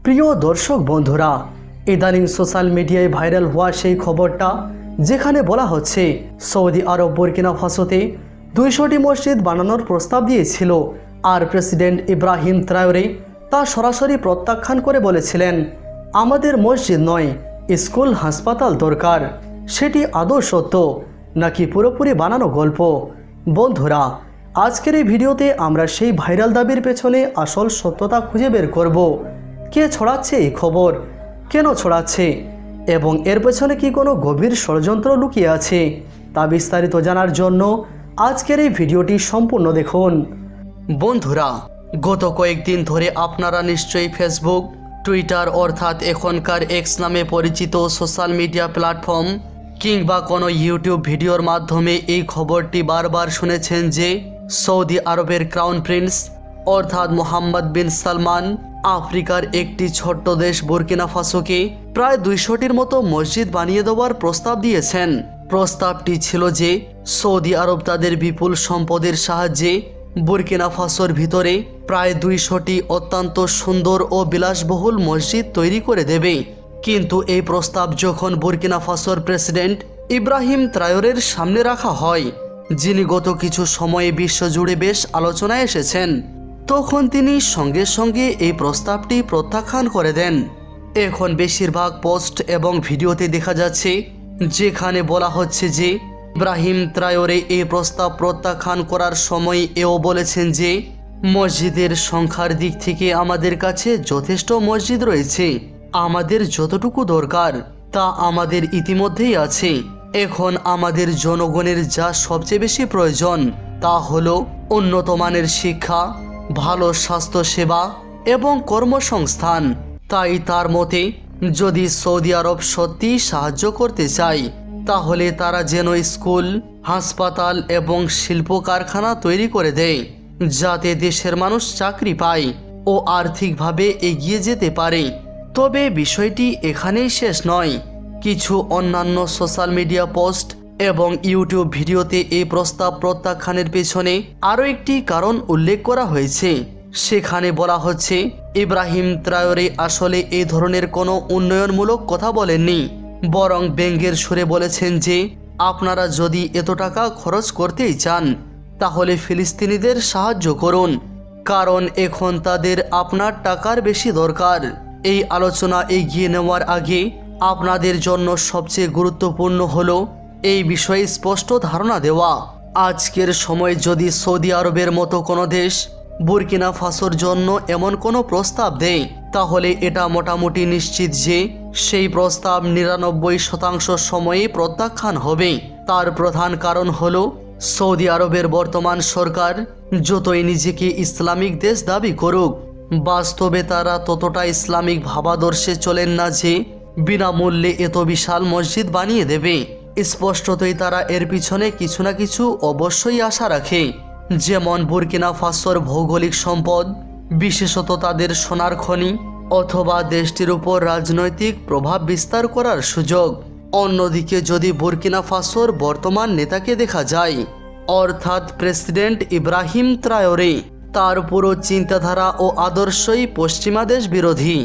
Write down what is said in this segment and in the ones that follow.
প্রিয় দর্শক বন্ধুরা, ইদানিং সোশ্যাল মিডিয়ায় ভাইরাল হওয়া সেই খবরটা যেখানে বলা হচ্ছে সৌদি আরব বুরকিনা ফাসোতে 200টি মসজিদ বানানোর প্রস্তাব দিয়েছিল, আর প্রেসিডেন্ট ইব্রাহিম ট্রায়োরে তা সরাসরি প্রত্যাখ্যান করে বলেছিলেন, আমাদের মসজিদ নয়, স্কুল হাসপাতাল দরকার। সেটি আদৌ সত্য নাকি পুরোপুরি বানানো গল্প? বন্ধুরা, আজকের এই ভিডিওতে আমরা সেই ভাইরাল দাবির পেছনে আসল সত্যতা খুঁজে বের করব। কে ছড়াচ্ছে এই খবর, কেন ছড়াচ্ছে এবং এর পেছনে কি কোনো গভীর ষড়যন্ত্র লুকিয়ে আছে, তা বিস্তারিত জানার জন্য আজকের এই ভিডিওটি সম্পূর্ণ দেখুন। বন্ধুরা, গত কয়েকদিন ধরে আপনারা নিশ্চয়ই ফেসবুক, টুইটার অর্থাৎ এখনকার এক্স নামে পরিচিত সোশ্যাল মিডিয়া প্ল্যাটফর্ম কিংবা কোনো ইউটিউব ভিডিওর মাধ্যমে এই খবরটি বারবার শুনেছেন যে সৌদি আরবের ক্রাউন প্রিন্স অর্থাৎ মোহাম্মদ বিন সালমান আফ্রিকার একটি ছোট্ট দেশ বুরকিনা ফাসোকে প্রায় 200টির মতো মসজিদ বানিয়ে দেওয়ার প্রস্তাব দিয়েছেন। প্রস্তাবটি ছিল যে সৌদি আরব তাদের বিপুল সম্পদের সাহায্যে বুরকিনা ফাসোর ভিতরে প্রায় 200টি অত্যন্ত সুন্দর ও বিলাসবহুল মসজিদ তৈরি করে দেবে। কিন্তু এই প্রস্তাব যখন বুরকিনা ফাসোর প্রেসিডেন্ট ইব্রাহিম ট্রায়োরের সামনে রাখা হয়, যিনি গত কিছু সময়ে বিশ্বজুড়ে বেশ আলোচনায় এসেছেন, তখন তিনি সঙ্গে সঙ্গে এই প্রস্তাবটি প্রত্যাখ্যান করে দেন। এখন বেশিরভাগ পোস্ট এবং ভিডিওতে দেখা যাচ্ছে যেখানে বলা হচ্ছে যে ইব্রাহিম ট্রায়োরে এই প্রস্তাব প্রত্যাখ্যান করার সময় এও বলেছেন যে মসজিদের সংখ্যার দিক থেকে আমাদের কাছে যথেষ্ট মসজিদ রয়েছে, আমাদের যতটুকু দরকার তা আমাদের ইতিমধ্যেই আছে। এখন আমাদের জনগণের যা সবচেয়ে বেশি প্রয়োজন তা হলো উন্নত মানের শিক্ষা, ভালো স্বাস্থ্যসেবা এবং কর্মসংস্থান। তাই তার মতে যদি সৌদি আরব সত্যিই সাহায্য করতে চায় তাহলে তারা যেন স্কুল, হাসপাতাল এবং শিল্প কারখানা তৈরি করে দেয়, যাতে দেশের মানুষ চাকরি পায় ও আর্থিকভাবে এগিয়ে যেতে পারে। তবে বিষয়টি এখানেই শেষ নয়। কিছু অন্যান্য সোশ্যাল মিডিয়া পোস্ট এবং ইউটিউব ভিডিওতে এই প্রস্তাব প্রত্যাখ্যানের পেছনে আরও একটি কারণ উল্লেখ করা হয়েছে। সেখানে বলা হচ্ছে ইব্রাহিম ট্রায়োরে আসলে এই ধরনের কোনো উন্নয়নমূলক কথা বলেননি, বরং ব্যঙ্গের সুরে বলেছেন যে আপনারা যদি এত টাকা খরচ করতেই চান তাহলে ফিলিস্তিনিদের সাহায্য করুন, কারণ এখন তাদের আপনার টাকার বেশি দরকার। এই আলোচনা এগিয়ে নেওয়ার আগে আপনাদের জন্য সবচেয়ে গুরুত্বপূর্ণ হলো এই বিষয়ে স্পষ্ট ধারণা দেওয়া। আজকের সময় যদি সৌদি আরবের মতো কোনো দেশ বুরকিনা ফাসোর জন্য এমন কোনো প্রস্তাব দেয় তাহলে এটা মোটামুটি নিশ্চিত যে সেই প্রস্তাব 99% সময়ে প্রত্যাখ্যান হবে। তার প্রধান কারণ হলো সৌদি আরবের বর্তমান সরকার যতই নিজেকে ইসলামিক দেশ দাবি করুক, বাস্তবে তারা ততটা ইসলামিক ভাবাদর্শে চলেন না যে বিনামূল্যে এত বিশাল মসজিদ বানিয়ে দেবে। স্পষ্টতই তারা এর পিছনে কিছু না কিছু অবশ্যই আশা রাখে, যেমন বুরকিনা ফাসোর ভৌগোলিক সম্পদ, বিশেষত তাদের সোনার খনি, অথবা দেশটির উপর রাজনৈতিক প্রভাব বিস্তার করার সুযোগ। অন্যদিকে যদি বুরকিনা ফাসোর বর্তমান নেতাকে দেখা যায় অর্থাৎ প্রেসিডেন্ট ইব্রাহিম ট্রায়োরে, তার পুরো চিন্তাধারা ও আদর্শই পশ্চিমা দেশ বিরোধী।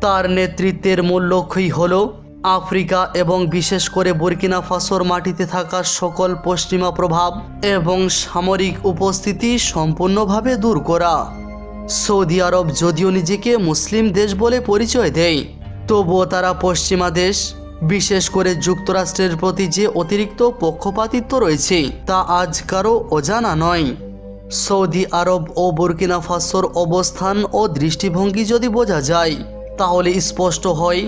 তার নেতৃত্বের মূল লক্ষ্যই হল আফ্রিকা এবং বিশেষ করে বুরকিনা ফাসোর মাটিতে থাকা সকল পশ্চিমা প্রভাব এবং সামরিক উপস্থিতি সম্পূর্ণভাবে দূর করা। সৌদি আরব যদিও নিজেকে মুসলিম দেশ বলে পরিচয় দেয়, তবুও তারা পশ্চিমা দেশ, বিশেষ করে যুক্তরাষ্ট্রের প্রতি যে অতিরিক্ত পক্ষপাতিত্ব রয়েছে তা আজ কারো অজানা নয়। সৌদি আরব ও বুরকিনা ফাসোর অবস্থান ও দৃষ্টিভঙ্গি যদি বোঝা যায় তাহলে স্পষ্ট হয়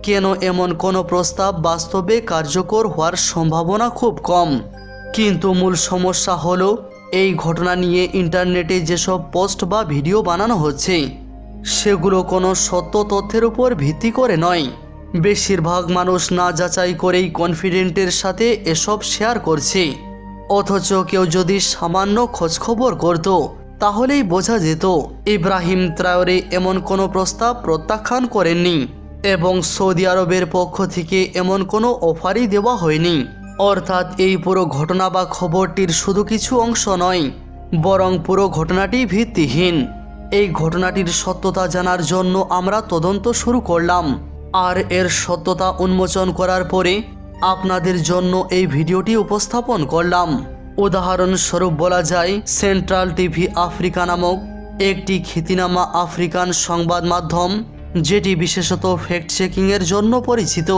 কেন এমন কোনো প্রস্তাব বাস্তবে কার্যকর হওয়ার সম্ভাবনা খুব কম। কিন্তু মূল সমস্যা হলো এই ঘটনা নিয়ে ইন্টারনেটে যেসব পোস্ট বা ভিডিও বানানো হচ্ছে সেগুলো কোনো সত্য তথ্যের উপর ভিত্তি করে নয়। বেশিরভাগ মানুষ না যাচাই করেই কনফিডেন্টের সাথে এসব শেয়ার করছে, অথচ কেউ যদি সামান্য খোঁজখবর করত তাহলেই বোঝা যেত ইব্রাহিম ট্রায়োরে এমন কোনো প্রস্তাব প্রত্যাখ্যান করেননি এবং সৌদি আরবের পক্ষ থেকে এমন কোনো অফারই দেওয়া হয়নি। অর্থাৎ এই পুরো ঘটনা বা খবরটির শুধু কিছু অংশ নয়, বরং পুরো ঘটনাটি ভিত্তিহীন। এই ঘটনাটির সত্যতা জানার জন্য আমরা তদন্ত শুরু করলাম, আর এর সত্যতা উন্মোচন করার পরে আপনাদের জন্য এই ভিডিওটি উপস্থাপন করলাম। উদাহরণস্বরূপ বলা যায়, সেন্ট্রাল টিভি আফ্রিকা নামক একটি খ্যাতিনামা আফ্রিকান সংবাদ মাধ্যম, যেটি বিশেষত ফ্যাক্ট চেকিংয়ের জন্য পরিচিত,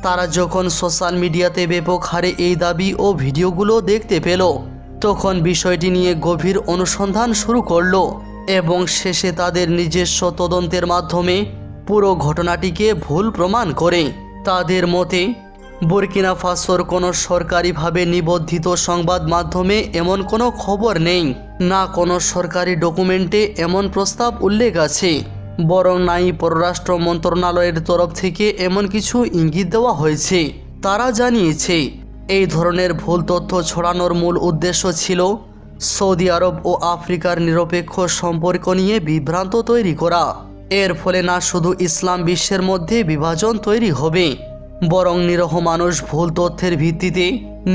তারা যখন সোশ্যাল মিডিয়াতে ব্যাপক হারে এই দাবি ও ভিডিওগুলো দেখতে পেল, তখন বিষয়টি নিয়ে গভীর অনুসন্ধান শুরু করলো এবং শেষে তাদের নিজস্ব তদন্তের মাধ্যমে পুরো ঘটনাটিকে ভুল প্রমাণ করে। তাদের মতে বুর্কিনা ফাসোর কোনো সরকারিভাবে নিবন্ধিত সংবাদ মাধ্যমে এমন কোনো খবর নেই, না কোনো সরকারি ডকুমেন্টে এমন প্রস্তাব উল্লেখ আছে, বরং নাই পররাষ্ট্র মন্ত্রণালয়ের তরফ থেকে এমন কিছু ইঙ্গিত দেওয়া হয়েছে। তারা জানিয়েছে এই ধরনের ভুল তথ্য ছড়ানোর মূল উদ্দেশ্য ছিল সৌদি আরব ও আফ্রিকার নিরপেক্ষ সম্পর্ক নিয়ে বিভ্রান্ত তৈরি করা। এর ফলে না শুধু ইসলাম বিশ্বের মধ্যে বিভাজন তৈরি হবে, বরং নিরহ মানুষ ভুল তথ্যের ভিত্তিতে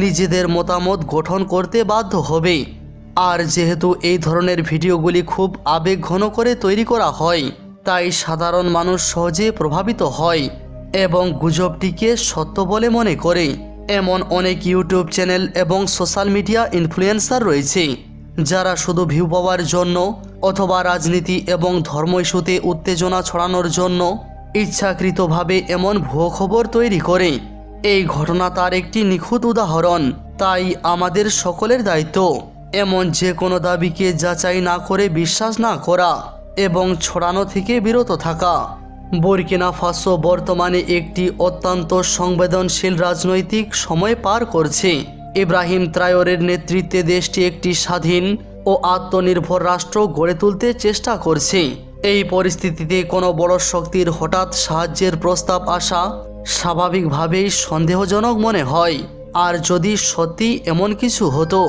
নিজেদের মতামত গঠন করতে বাধ্য হবে। আর যেহেতু এই ধরনের ভিডিওগুলি খুব আবেগঘন করে তৈরি করা হয়, তাই সাধারণ মানুষ সহজে প্রভাবিত হয় এবং গুজবটিকে সত্য বলে মনে করে। এমন অনেক ইউটিউব চ্যানেল এবং সোশ্যাল মিডিয়া ইনফ্লুয়েন্সার রয়েছে, যারা শুধু ভিউ পাওয়ার জন্য অথবা রাজনীতি এবং ধর্ম ইস্যুতে উত্তেজনা ছড়ানোর জন্য ইচ্ছাকৃতভাবে এমন ভুয়ো খবর তৈরি করে। এই ঘটনা তার একটি নিখুঁত উদাহরণ। তাই আমাদের সকলের দায়িত্ব এমন যে কোনো দাবিকে যাচাই না করে বিশ্বাস না করা এবং ছড়ানো থেকে বিরত থাকা। বুর্কিনা ফাসো বর্তমানে একটি অত্যন্ত সংবেদনশীল রাজনৈতিক সময় পার করছে। ইব্রাহিম ট্রাওরের নেতৃত্বে দেশটি একটি স্বাধীন ও আত্মনির্ভর রাষ্ট্র গড়ে তুলতে চেষ্টা করছে। এই পরিস্থিতিতে কোনো বড় শক্তির হঠাৎ সাহায্যের প্রস্তাব আসা স্বাভাবিকভাবেই সন্দেহজনক মনে হয়। আর যদি সত্যি এমন কিছু হতো,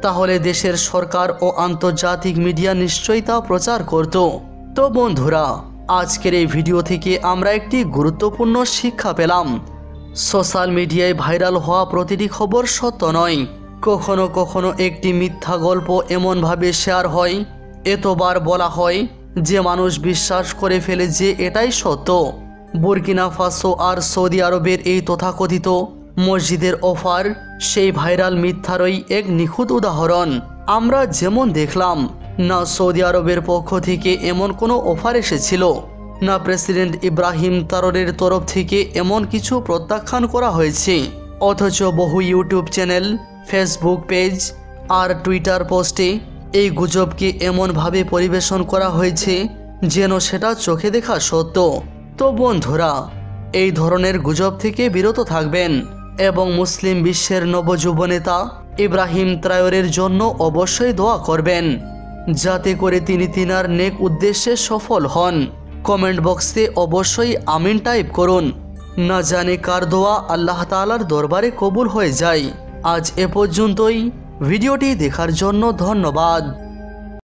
তাহলে দেশের সরকার ও আন্তর্জাতিক মিডিয়া নিশ্চয়ই তা প্রচার করত। তো বন্ধুরা, আজকের এই ভিডিও থেকে আমরা একটি গুরুত্বপূর্ণ শিক্ষা পেলাম। সোশ্যাল মিডিয়ায় ভাইরাল হওয়া প্রতিটি খবর সত্য নয়। কখনো কখনো একটি মিথ্যা গল্প এমনভাবে শেয়ার হয়, এতবার বলা হয় যে মানুষ বিশ্বাস করে ফেলে যে এটাই সত্য। বুর্কিনা ফাসো আর সৌদি আরবের এই তথাকথিত মসজিদের অফার সেই ভাইরাল মিথ্যারই এক নিখুঁত উদাহরণ। আমরা যেমন দেখলাম, না সৌদি আরবের পক্ষ থেকে এমন কোনো অফার এসেছিল, না প্রেসিডেন্ট ইব্রাহিম ট্রাওরের তরফ থেকে এমন কিছু প্রত্যাখ্যান করা হয়েছে। অথচ বহু ইউটিউব চ্যানেল, ফেসবুক পেজ আর টুইটার পোস্টে এই গুজবকে এমনভাবে পরিবেশন করা হয়েছে যেন সেটা চোখে দেখা সত্য। তো বন্ধুরা, এই ধরনের গুজব থেকে বিরত থাকবেন এবং মুসলিম বিশ্বের নবযুবনেতা ইব্রাহিম ট্রাওরের জন্য অবশ্যই দোয়া করবেন, যাতে করে তিনি তিনার নেক উদ্দেশ্যে সফল হন। কমেন্ট বক্সে অবশ্যই আমিন টাইপ করুন। না জানে কার দোয়া আল্লাহ তাআলার দরবারে কবুল হয়ে যায়। আজ এ পর্যন্তই। ভিডিওটি দেখার জন্য ধন্যবাদ।